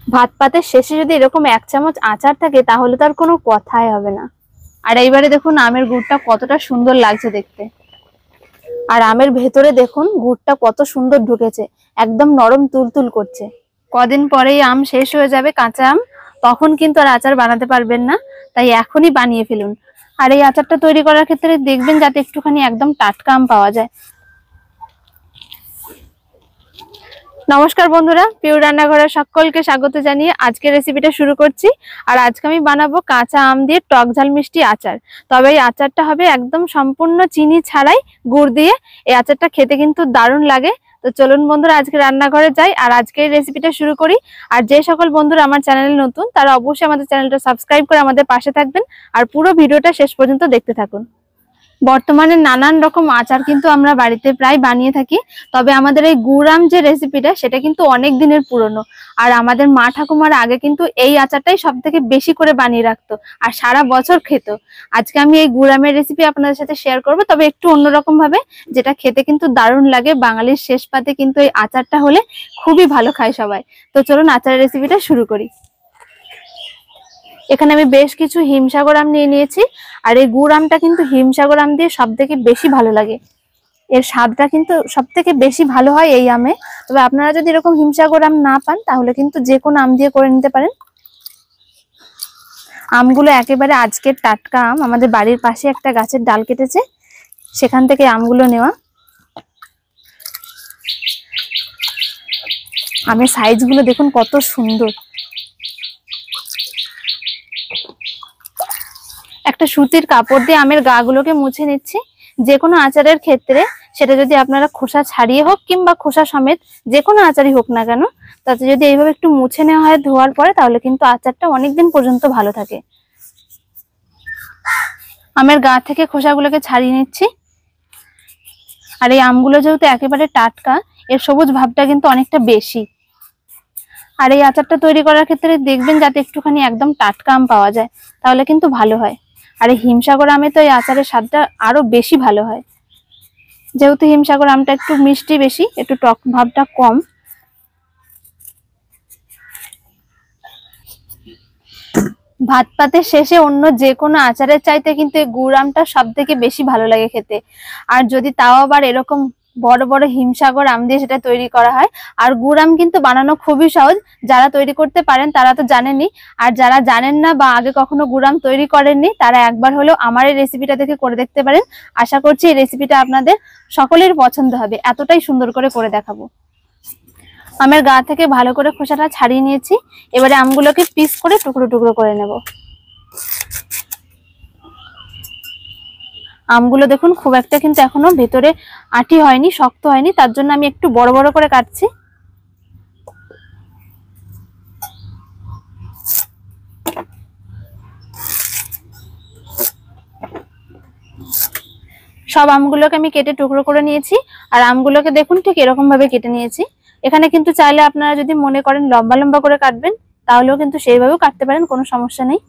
ভাত পাতের শেষে যদি এরকম 1 চামচ আচার থাকে তাহলে তার কোনো কথাই হবে না। আর এইবারে দেখুন আমের গুড়টা কতটা সুন্দর লাগছে দেখতে। আর আমের ভেতরে দেখুন গুড়টা কত সুন্দর ঢুকেছে, একদম নরম তুলতুল করছে। কদিন পরেই আম শেষ হয়ে যাবে, কাঁচা আম, তখন কিন্তু আর আচার বানাতে পারবেন না, তাই এখনই বানিয়ে ফেলুন। আর এই আচারটা তৈরি করার ক্ষেত্রে দেখবেন যাতে একটুখানি একদম টাটকা আম পাওয়া যায়। নমস্কার বন্ধুরা, পিওর রান্নাঘরে সকলকে স্বাগত জানিয়ে আজকের রেসিপিটা শুরু করছি। আর আজকে আমি বানাবো কাঁচা আম দিয়ে টক ঝাল মিষ্টি আচার। তবে এই আচারটা হবে একদম সম্পূর্ণ চিনি ছাড়াই, গুড় দিয়ে। এই আচারটা খেতে কিন্তু দারুণ লাগে। তো চলুন বন্ধুরা আজকে রান্নাঘরে যাই আর আজকের রেসিপিটা শুরু করি। আর যে সকল বন্ধুরা আমার চ্যানেলে নতুন তারা অবশ্যই আমাদের চ্যানেলটা সাবস্ক্রাইব করে আমাদের পাশে থাকবেন আর পুরো ভিডিওটা শেষ পর্যন্ত দেখতে থাকুন। বর্তমানে নানান রকম আচার কিন্তু আমরা বাড়িতে প্রায় বানিয়ে থাকি, তবে আমাদের এই গুড় আম যে রেসিপিটা সেটা কিন্তু অনেক দিনের পুরনো। আর আমাদের মা ঠাকুমারা আগে কিন্তু এই আচারটাই সব থেকে বেশি করে বানিয়ে রাখতো আর সারা বছর খেত। আজকে আমি এই গুড় আমের রেসিপি আপনাদের সাথে শেয়ার করব, তবে একটু অন্যরকম ভাবে, যেটা খেতে কিন্তু দারুণ লাগে। বাঙালির শেষ পাতে কিন্তু এই আচারটা হলে খুবই ভালো খায় সবাই। তো চলুন আচারের রেসিপিটা শুরু করি। এখানে আমি বেশ কিছু হিমসাগর আম নিয়ে নিয়েছি। আর এই গুড় আমটা কিন্তু হিমসাগর আম দিয়ে সব থেকে বেশি ভালো লাগে, এর স্বাদটা কিন্তু সব থেকে বেশি ভালো হয় এই আমে। তবে আপনারা যদি এরকম হিমসাগর আম না পান তাহলে কিন্তু যে কোনো আম দিয়ে করে নিতে পারেন। আমগুলো একেবারে আজকের টাটকা আম, আমাদের বাড়ির পাশে একটা গাছের ডাল কেটেছে, সেখান থেকে আমগুলো নেওয়া। আমের সাইজগুলো দেখুন কত সুন্দর। একটা সুতির কাপড় দিয়ে আমের গাগুলোকে মুছে নিচ্ছি। যে কোনো আচারের ক্ষেত্রে সেটা যদি আপনারা খোসা ছাড়িয়ে হোক কিংবা খোসা সমেত যে কোনো আচারই হোক না কেন, তাতে যদি এইভাবে একটু মুছে নেওয়া হয় ধোয়ার পরে, তাহলে কিন্তু আচারটা অনেকদিন পর্যন্ত ভালো থাকে। আমের গা থেকে খোসাগুলোকে ছাড়িয়ে নিচ্ছি। আর এই আমগুলো যেহেতু একেবারে টাটকা, এর সবুজ ভাবটা কিন্তু অনেকটা বেশি। আর এই আচারটা তৈরি করার ক্ষেত্রে দেখবেন যাতে একটুখানি একদম টাটকা আম পাওয়া যায়, তাহলে কিন্তু ভালো হয়। আর এই হিমসাগর আমে তো এই আচারের স্বাদটা আরো বেশি ভালো হয়। যেহেতু হিমসাগর আমটা একটু মিষ্টি বেশি, একটু টক ভাবটা কম। ভাত পাতের শেষে অন্য যে কোনো আচারের চাইতে কিন্তু এই গুড় আমটা সব থেকে বেশি ভালো লাগে খেতে। আর যদি তাও আবার এরকম বড় বড় হিমসাগর আম দিয়ে সেটা তৈরি করা হয়। আর গুড় আম কিন্তু বানানো খুবই সহজ, যারা তৈরি করতে পারেন তারা তো জানেনই। আর যারা জানেন না বা আগে কখনো গুড় আম তৈরি করেননি, তারা একবার হলেও আমার এই রেসিপিটা দেখে করে দেখতে পারেন। আশা করছি এই রেসিপিটা আপনাদের সকলের পছন্দ হবে, এতটাই সুন্দর করে দেখাবো। আমের গা থেকে ভালো করে খোসাটা ছাড়িয়ে নিয়েছি। এবারে আমগুলোকে পিস করে টুকরো টুকরো করে নেব। আমগুলো দেখুন খুব একটা কিন্তু এখনো ভেতরে আটি হয়নি, শক্ত হয়নি, তার জন্য আমি একটু বড় বড় করে কাটছি। সব আমগুলোকে আমি কেটে টুকরো করে নিয়েছি। আর আমগুলোকে দেখুন ঠিক এরকম ভাবে কেটে নিয়েছি। এখানে কিন্তু চাইলে আপনারা যদি মনে করেন লম্বা লম্বা করে কাটবেন, তাহলেও কিন্তু সেইভাবেও কাটতে পারেন, কোনো সমস্যা নেই।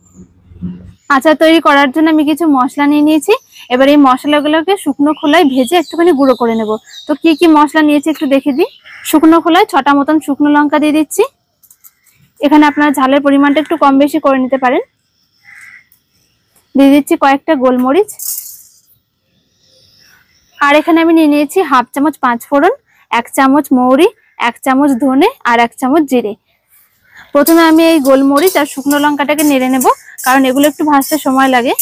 আচার তৈরি করার জন্য আমি কিছু মশলা নিয়ে নিয়েছি। এবার এই মশলাগুলোকে শুকনো খোলায় ভেজে একটুখানি গুঁড়ো করে নেব। তো কি কি মশলা নিয়েছি একটু দেখে দিই। শুকনো খোলায় 6টা মতন শুকনো লঙ্কা দিয়ে দিচ্ছি। এখানে আপনারা ঝালের পরিমাণটা একটু কম বেশি করে নিতে পারেন। দিয়ে দিচ্ছি কয়েকটা গোলমরিচ। আর এখানে আমি নিয়ে নিয়েছি 1/2 চামচ 5 ফোড়ন, 1 চামচ মৌরি, 1 চামচ ধনে আর 1 চামচ জিরে। প্রথমে আমি এই গোলমরিচ আর শুকনো লঙ্কাটাকে নেড়ে নেব, কারণ এগুলো একটু ভাজতে সময় লাগে।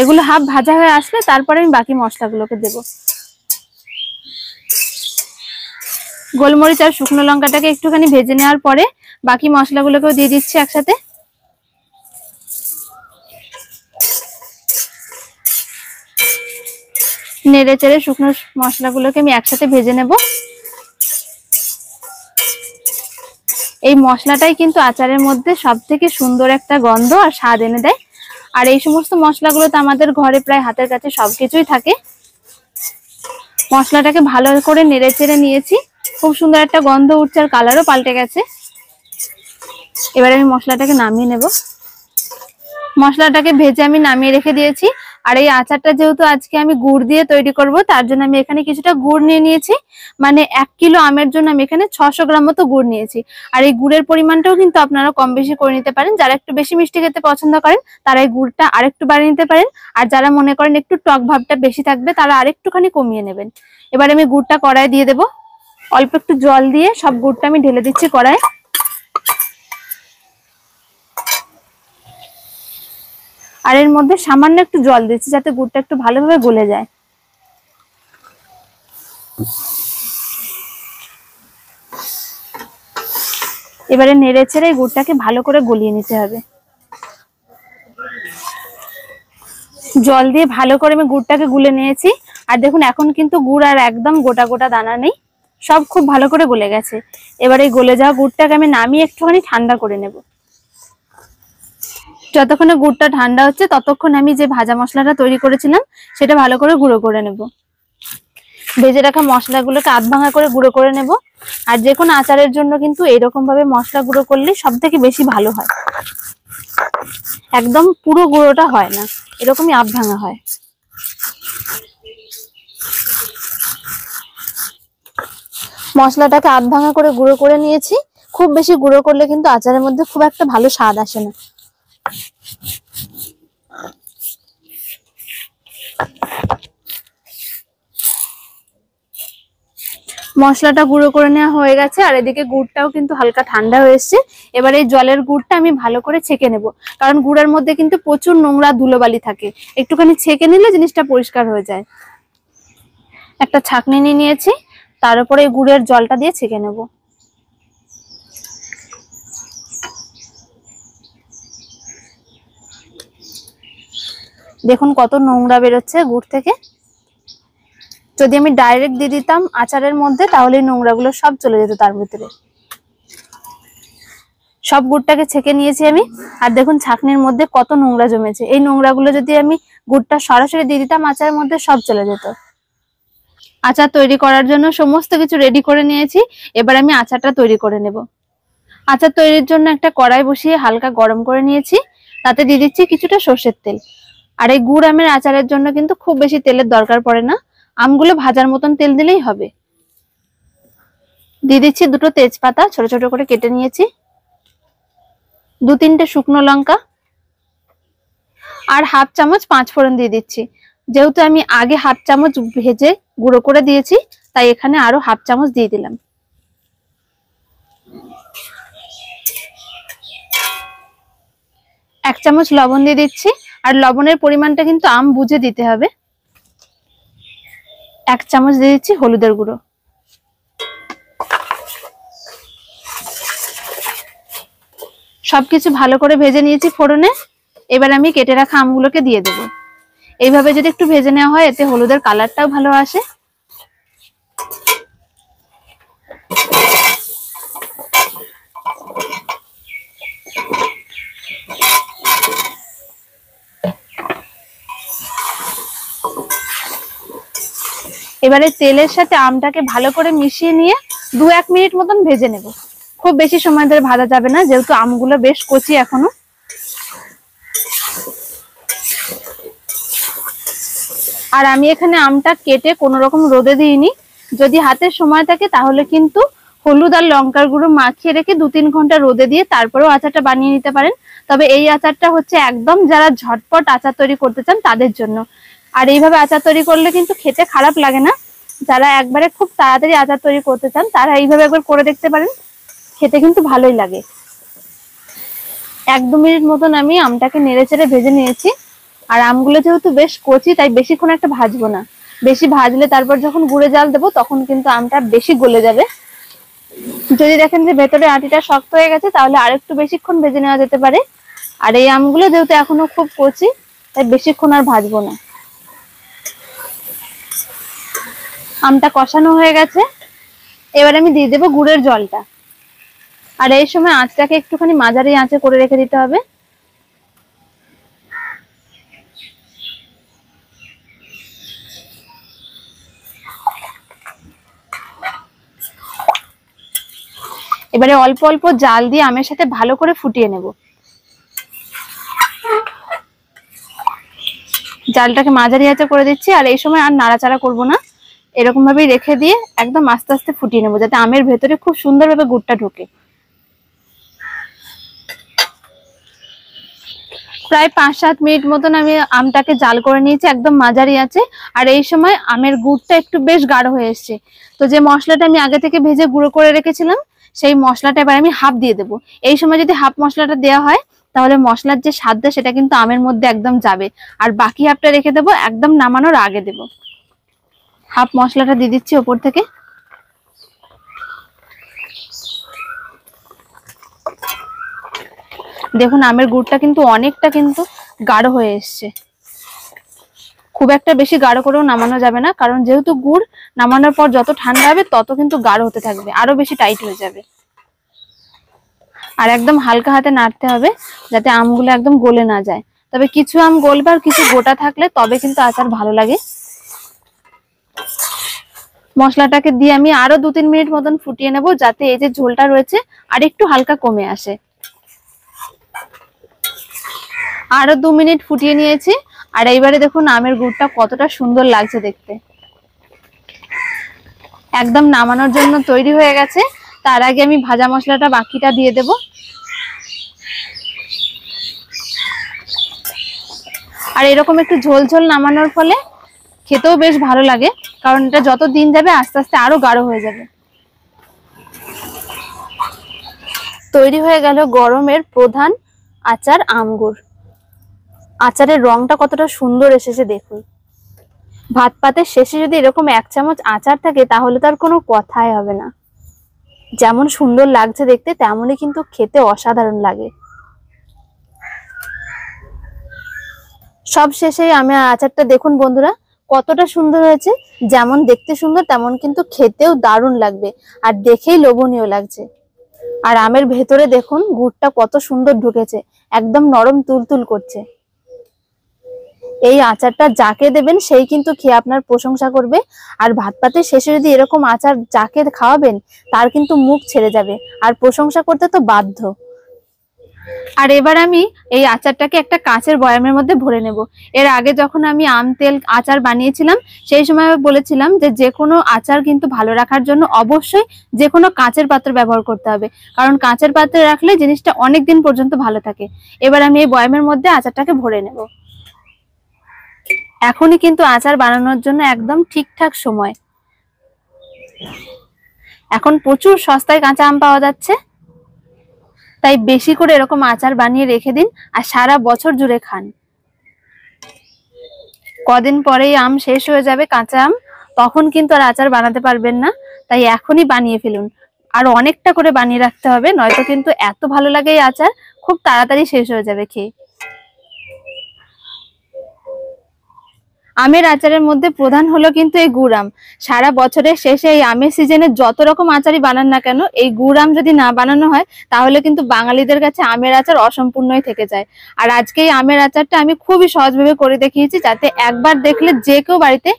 এগুলো হাফ ভাজা হয়ে আসলে তারপরে আমি বাকি মশলাগুলোকে দেব। গোলমরিচ আর শুকনো লঙ্কাটাকে একটুখানি ভেজে নেওয়ার পরে বাকি মশলাগুলোকেও দিয়ে দিচ্ছি একসাথে। নেড়ে চেড়ে শুকনো মশলাগুলোকে আমি একসাথে ভেজে নেব। এই মশলাটাই কিন্তু আচারের মধ্যে সব থেকে সুন্দর একটা গন্ধ আর স্বাদ এনে দেয়। আর এই সমস্ত মশলাগুলো তো আমাদের ঘরে প্রায় হাতের কাছে সবকিছুই থাকে। মশলাটাকে ভালো করে নেড়ে চেড়ে নিয়েছি, খুব সুন্দর একটা গন্ধ উঠছে আর কালারও পাল্টে গেছে। এবারে আমি মশলাটাকে নামিয়ে নেব। মশলাটাকে ভেজে আমি নামিয়ে রেখে দিয়েছি। আর এই আচারটা যেহেতু আজকে আমি গুড় দিয়ে তৈরি করব, তার জন্য আমি এখানে কিছুটা গুড় নিয়ে নিয়েছি। মানে 1 কিলো আমের জন্য আমি এখানে 600 গ্রাম মতো গুড় নিয়েছি। আর এই গুড়ের পরিমাণটাও কিন্তু আপনারা কম বেশি করে নিতে পারেন। যারা একটু বেশি মিষ্টি খেতে পছন্দ করেন তারা এই গুড়টা আরেকটু বাড়িয়ে নিতে পারেন, আর যারা মনে করেন একটু টক ভাবটা বেশি থাকবে তারা আরেকটুখানি কমিয়ে নেবেন। এবার আমি গুড়টা কড়াই দিয়ে দেবো। অল্প একটু জল দিয়ে সব গুড়টা আমি ঢেলে দিচ্ছি কড়াই। আর এর মধ্যে সামান্য একটু জল দিচ্ছি যাতে গুড়টা একটু ভালোভাবে গলে যায়। এবারে নেড়ে চেড়ে গুড়টাকে ভালো করে গলিয়ে নিতে হবে। জল দিয়ে ভালো করে আমি গুড়টাকে গুলে নিয়েছি। আর দেখুন এখন কিন্তু গুড় আর একদম গোটা গোটা দানা নেই, সব খুব ভালো করে গলে গেছে। এবার এই গলে যাওয়া গুড়টাকে আমি নামিয়ে একটুখানি ঠান্ডা করে নেব। যতক্ষণে গুড়টা ঠান্ডা হচ্ছে ততক্ষণ আমি যে ভাজা মশলাটা তৈরি করেছিলাম সেটা ভালো করে গুঁড়ো করে নেব। ভেজে রাখা মশলাগুলোকে আধ ভাঙা করে গুঁড়ো করে নেব। আর যে কোনো আচারের জন্য কিন্তু এরকম ভাবে মশলা গুঁড়ো করলে সব থেকে বেশি ভালো হয়। একদম পুরো গুঁড়োটা হয় না, এরকমই আধ ভাঙা হয়। মশলাটাকে আধ ভাঙা করে গুঁড়ো করে নিয়েছি। খুব বেশি গুঁড়ো করলে কিন্তু আচারের মধ্যে খুব একটা ভালো স্বাদ আসে না। মশলাটা গুঁড়ো করে নেওয়া হয়ে গেছে, আর এদিকে গুড়টাও কিন্তু হালকা ঠান্ডা হয়ে এসছে। এবার এই জলের গুড়টা আমি ভালো করে ছেঁকে নেব, কারণ গুড়ের মধ্যে কিন্তু প্রচুর নোংরা ধুলোবালি থাকে। একটুখানি ছেঁকে নিলে জিনিসটা পরিষ্কার হয়ে যায়। একটা ছাঁকনি নিয়ে নিয়েছি, তার উপরে এই গুড়ের জলটা দিয়ে ছেঁকে নেব। দেখুন কত নোংরা বেরোচ্ছে গুড় থেকে। যদি আমি ডাইরেক্ট দিয়ে দিতাম আচারের মধ্যে তাহলে এই নোংরাগুলো সব চলে যেত তার ভিতরে। সব গুড়টাকে ছেঁকে নিয়েছি আমি। আর দেখুন ছাঁকনির মধ্যে কত নোংরা জমেছে। এই নোংরাগুলো যদি আমি গুড়টা সরাসরি দিয়ে দিতাম আচারের মধ্যে সব চলে যেত। আচার তৈরি করার জন্য সমস্ত কিছু রেডি করে নিয়েছি। এবার আমি আচারটা তৈরি করে নেব। আচার তৈরির জন্য একটা কড়াই বসিয়ে হালকা গরম করে নিয়েছি, তাতে দিয়ে দিচ্ছি কিছুটা সর্ষের তেল। আর এই গুড় আমের আচারের জন্য কিন্তু খুব বেশি তেলের দরকার পড়ে না, আমগুলো ভাজার মতন তেল দিলেই হবে। দিয়ে দিচ্ছি দুটো তেজপাতা ছোট ছোট করে কেটে নিয়েছি, 2-3টে শুকনো লঙ্কা, আর হাফ চামচ 5 ফোড়ন দিয়ে দিচ্ছি। যেহেতু আমি আগে হাফ চামচ ভেজে গুঁড়ো করে দিয়েছি তাই এখানে আরো হাফ চামচ দিয়ে দিলাম। 1 চামচ লবণ দিয়ে দিচ্ছি, আর লবণের পরিমাণটা কিন্তু আম বুঝে দিতে হবে। 1 চামচ দিয়ে দিচ্ছি হলুদের গুঁড়ো। সবকিছু ভালো করে ভেজে নিয়েছি ফোড়নে। এবার আমি কেটে রাখা আমগুলোকে দিয়ে দেব। এইভাবে যদি একটু ভেজে নেওয়া হয় এতে হলুদের কালারটাও ভালো আসে। এবারে তেলের সাথে আমটাকে ভালো করে মিশিয়ে নিয়ে 2-1 মিনিট মতন ভেজে নেব। খুব বেশি সময় ধরে ভাজা যাবে না, যেহেতু আমগুলো বেশ কচি এখনো। আর আমি এখানে আমটা কেটে কোনো রকম রোদে দিইনি। যদি হাতে সময় থাকে তাহলে কিন্তু হলুদ আর লঙ্কার গুঁড়ো মাখিয়ে রেখে 2-3 ঘন্টা রোদে দিয়ে তারপরেও আচারটা বানিয়ে নিতে পারেন। তবে এই আচারটা হচ্ছে একদম যারা ঝটপট আচার তৈরি করতে চান তাদের জন্য। আর এইভাবে আচার তৈরি করলে কিন্তু খেতে খারাপ লাগে না। যারা একবারে খুব তাড়াতাড়ি আচার তৈরি করতে চান তারা এইভাবে একবার করে দেখতে পারেন, খেতে কিন্তু ভালোই লাগে। 1-2 মিনিট মতন আমি আমটাকে নেড়ে চেড়ে ভেজে নিয়েছি। আর আমগুলো যেহেতু বেশ কচি তাই বেশিক্ষণ একটা ভাজবো না। বেশি ভাজলে তারপর যখন গুঁড়ে জাল দেবো তখন কিন্তু আমটা বেশি গলে যাবে। যদি দেখেন যে ভেতরে আটিটা শক্ত হয়ে গেছে তাহলে আরেকটু বেশিক্ষণ ভেজে নেওয়া যেতে পারে। আর এই আমগুলো যেহেতু এখনো খুব কচি তাই বেশিক্ষণ আর ভাজবো না। আমটা কষানো হয়ে গেছে, এবার আমি দিয়ে দেবো গুড়ের জলটা। আর এই সময় আঁচটাকে একটুখানি মাঝারি আঁচে করে রেখে দিতে হবে। এবারে অল্প অল্প জাল দিয়ে আমের সাথে ভালো করে ফুটিয়ে নেব। জালটাকে মাঝারি আঁচে করে দিচ্ছি। আর এই সময় আর নাড়াচাড়া করব না, এরকম ভাবেই রেখে দিয়ে একদম আস্তে আস্তে ফুটিয়ে নেবো, যাতে আমের ভেতরে খুব সুন্দরভাবে গুড়টা ঢোকে। প্রায় 5-7 মিনিট মতন আমি আমটাকে জাল করে নিয়েছি একদম মাঝারি আছে। আর এই সময় আমের গুড়টা একটু বেশ গাঢ় হয়ে এসছে। তো যে মশলাটা আমি আগে থেকে ভেজে গুঁড়ো করে রেখেছিলাম, সেই মশলাটা এবার আমি হাফ দিয়ে দেবো। এই সময় যদি হাফ মশলাটা দেওয়া হয় তাহলে মশলার যে স্বাদটা সেটা কিন্তু আমের মধ্যে একদম যাবে। আর বাকি হাফটা রেখে দেবো, একদম নামানোর আগে দেবো। হাফ মশলাটা দিয়ে দিচ্ছি ওপর থেকে। দেখুন আমের গুড়টা কিন্তু অনেকটা কিন্তু গাঢ় হয়ে এসছে। খুব একটা বেশি গাঢ় করেও নামানো যাবে না, কারণ যেহেতু গুড় নামানোর পর যত ঠান্ডা হবে তত কিন্তু গাঢ় হতে থাকবে, আরো বেশি টাইট হয়ে যাবে। আর একদম হালকা হাতে নাড়তে হবে যাতে আমগুলো একদম গলে না যায়। তবে কিছু আম গলবে আর কিছু গোটা থাকলে তবে কিন্তু আচার ভালো লাগে। মশলাটাকে দিয়ে আমি আরো 2-3 মিনিট মতন ফুটিয়ে নেব, যাতে এই যে ঝোলটা রয়েছে আর একটু হালকা কমে আসে। আরো 2 মিনিট ফুটিয়ে নিয়েছি। আর এইবারে দেখুন আমের গুড়টা কতটা সুন্দর লাগছে দেখতে, একদম নামানোর জন্য তৈরি হয়ে গেছে। তার আগে আমি ভাজা মশলাটা বাকিটা দিয়ে দেব। আর এরকম একটু ঝোল ঝোল নামানোর ফলে খেতেও বেশ ভালো লাগে, কারণ এটা যত দিন যাবে আস্তে আস্তে আরো গাঢ় হয়ে যাবে। তৈরি হয়ে গেল গরমের প্রধান আচার আমগুড়। আচারের রংটা কতটা সুন্দর এসেছে দেখুন। ভাত পাতের শেষে যদি এরকম 1 চামচ আচার থাকে তাহলে তার কোনো কথাই হবে না। যেমন সুন্দর লাগছে দেখতে, তেমনই কিন্তু খেতে অসাধারণ লাগে। সব শেষে আমি আচারটা দেখুন বন্ধুরা কতটা সুন্দর হয়েছে। যেমন দেখতে সুন্দর তেমন কিন্তু খেতেও দারুণ লাগবে, আর দেখেই লোভনীয় লাগছে। আর আমের ভেতরে দেখুন গুড়টা কত সুন্দর ঢুকেছে, একদম নরম তুলতুল করছে। এই আচারটা যাকে দেবেন সেই কিন্তু খেয়ে আপনার প্রশংসা করবে। আর ভাত পাতের শেষে যদি এরকম আচার যাকে খাওয়াবেন তার কিন্তু মুখ ছেড়ে যাবে, আর প্রশংসা করতে তো বাধ্য। আর এবার আমি এই আচারটাকে একটা কাঁচের বয়ামের মধ্যে ভরে নেব। এর আগে যখন আমি আম তেল আচার বানিয়েছিলাম সেই সময় আমি বলেছিলাম যে কোনো আচার কিন্তু ভালো রাখার জন্য অবশ্যই যে কোনো কাঁচের পাত্র ব্যবহার করতে হবে, কারণ কাঁচের পাত্রে রাখলে জিনিসটা অনেক দিন পর্যন্ত ভালো থাকে। এবার আমি এই বয়ামের মধ্যে আচারটাকে ভরে নেব। এখনই কিন্তু আচার বানানোর জন্য একদম ঠিকঠাক সময়। এখন প্রচুর সস্তায় কাঁচা আম পাওয়া যাচ্ছে, তাই বেশি করে এরকম আচার বানিয়ে রেখে দিন আর সারা বছর জুড়ে খান। কদিন পরেই আম শেষ হয়ে যাবে কাঁচা আম, তখন কিন্তু আর আচার বানাতে পারবেন না। তাই এখনই বানিয়ে ফেলুন, আর অনেকটা করে বানিয়ে রাখতে হবে, নয়তো কিন্তু এত ভালো লাগে এই আচার খুব তাড়াতাড়ি শেষ হয়ে যাবে খেয়ে। আমের আচারের মধ্যে প্রধান হলো কিন্তু এই গুড় আম। সারা বছরের শেষে এই আমের সিজনে যত রকম আচারই বানান না কেন, এই গুড় আম যদি না বানানো হয় তাহলে কিন্তু বাঙালিদের কাছে আমের আচার অসম্পূর্ণই থেকে যায়। আর আজকে এই আমের আচারটা আমি খুবই সহজভাবে করে দেখিয়েছি, যাতে একবার দেখলে যে কেউ বাড়িতে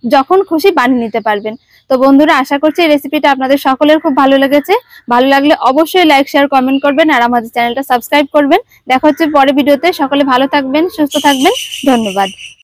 যখন খুশি বানিয়ে নিতে পারবেন। তো বন্ধুরা, আশা করছি এই রেসিপিটা আপনাদের সকলের খুব ভালো লেগেছে। ভালো লাগলে অবশ্যই লাইক, শেয়ার, কমেন্ট করবেন আর আমাদের চ্যানেলটা সাবস্ক্রাইব করবেন। দেখা হচ্ছে পরের ভিডিওতে। সকলে ভালো থাকবেন, সুস্থ থাকবেন। ধন্যবাদ।